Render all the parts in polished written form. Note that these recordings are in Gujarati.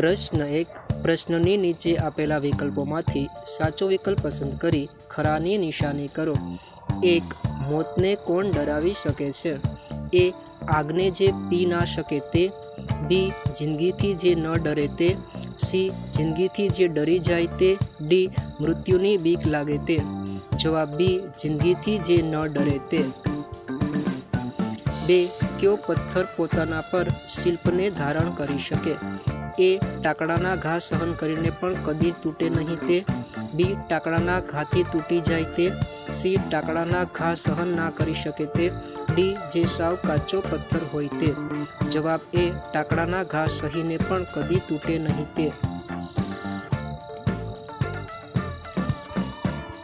પ્રશ્ન 1. પ્રશ્નની નીચે આપેલા વિકલ્પોમાંથી સાચો વિકલ્પ પસંદ કરી ખરાની નિશાની કરો. 1. મોતને કોણ ડરાવી શકે છે? એ. આગને જે પી ના શકે તે. બી. જિંદગીથી જે ન ડરે તે. સી. જિંદગીથી જે ડરી જાય તે. ડી. મૃત્યુની બીક લાગે તે. જવાબ બી. જિંદગીથી જે ન ડરે તે. 2. કયો પથ્થર પોતાના પર શિલ્પને ધારણ કરી શકે? એ. ટાકડાના ઘા સહન કરીને પણ કદી તૂટે નહીં તે. બી. ટાકડાના ઘાથી તૂટી જાય તે. સી. ટાકડાના ઘા સહન ના કરી શકે તે. ડી. જે સાવ કાચો પથ્થર હોય તે. જવાબ એ. ટાકડાના ઘા સહીને પણ કદી તૂટે નહીં તે.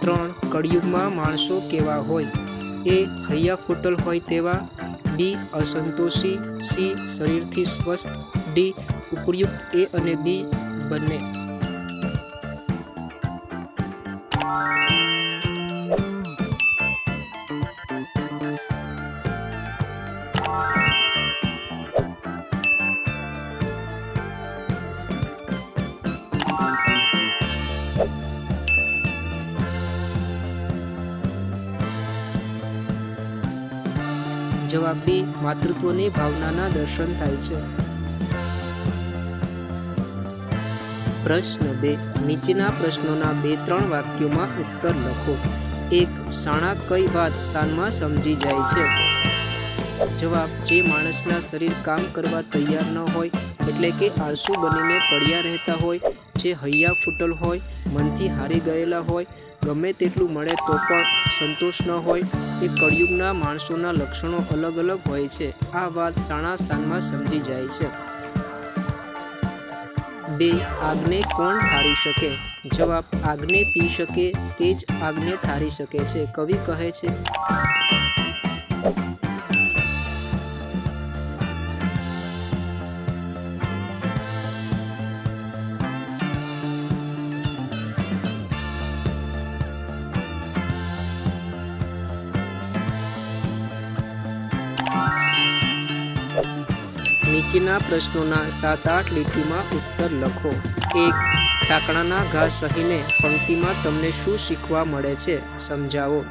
3. કળિયુગમાં માણસો કેવા હોય? એ. હૈયા ફૂટલ હોય તેવા. બી. અસંતોષી. સી. શરીરથી સ્વસ્થ. ડી. ઉપયુક્ત એ અને બી બંને. જવાબ બી. માતૃત્વની ભાવનાના દર્શન થાય છે. પ્રશ્ન 2. નીચેના પ્રશ્નોના 2-3 વાક્યોમાં ઉત્તર લખો. 1. શાણા કઈ વાત શાનમાં સમજી જાય છે? જવાબ. જે માણસના શરીર કામ કરવા તૈયાર ન હોય, એટલે કે આળસુ બનીને પડ્યા રહેતા હોય, જે હૈયા ફૂટલ હોય, મનથી હારી ગયેલા હોય, ગમે તેટલું મળે તો પણ સંતોષ ન હોય, એ કળિયુગના માણસોના લક્ષણો અલગ અલગ હોય છે. આ વાત શાણા શાનમાં સમજી જાય છે. 2. આગને કોણ ઠારી શકે? જવાબ. આગને પી શકે તે જ આગને ઠારી શકે છે. કવિ કહે છે, નીચેના પ્રશ્નોના 7-8 લીટીમાં ઉત્તર લખો. 1. ટાકણાના ઘા સહીને પંક્તિમાં તમને શું શીખવા મળે છે? સમજાવો.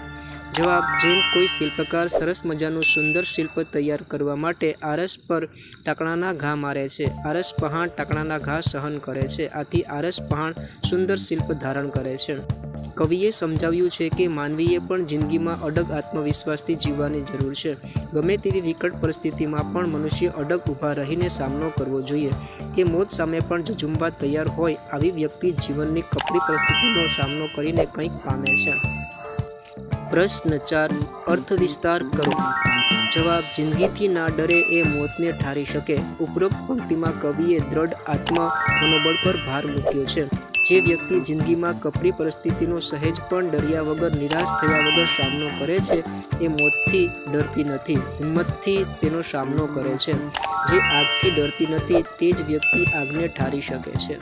જવાબ. જેમ કોઈ શિલ્પકાર સરસ મજાનું સુંદર શિલ્પ તૈયાર કરવા માટે આરસ પર ટાકણાના ઘા મારે છે. આરસ પહાણ ટાકણાના ઘા સહન કરે છે. આથી આરસ પહાણ સુંદર શિલ્પ ધારણ કરે છે. કવિએ સમજાવ્યું છે કે માનવીએ પણ જિંદગીમાં અડગ આત્મવિશ્વાસથી જીવવાની જરૂર છે. ગમે તેવી વિકટ પરિસ્થિતિમાં પણ મનુષ્ય અડગ ઊભા રહીને સામનો કરવો જોઈએ. એ મોત સામે પણ ઝઝૂમવા તૈયાર હોય, આવી વ્યક્તિ જીવનની કપરી પરિસ્થિતિનો સામનો કરીને કંઈક પામે છે. પ્રશ્ન 4. અર્થ વિસ્તાર કરો. જવાબ. જિંદગીથી ના ડરે એ મોતને ઠારી શકે. ઉપરોક્ત પંક્તિમાં કવિએ દ્રઢ આત્મ મનોબળ પર ભાર મૂક્યો છે. જે વ્યક્તિ જિંદગીમાં કપરી પરિસ્થિતિનો સહેજ પણ ડર્યા વગર, નિરાશ થયા વગર સામનો કરે છે, એ મોતથી ડરતી નથી, હિંમતથી તેનો સામનો કરે છે. જે આગથી ડરતી નથી તે જ વ્યક્તિ આગને ઠારી શકે છે.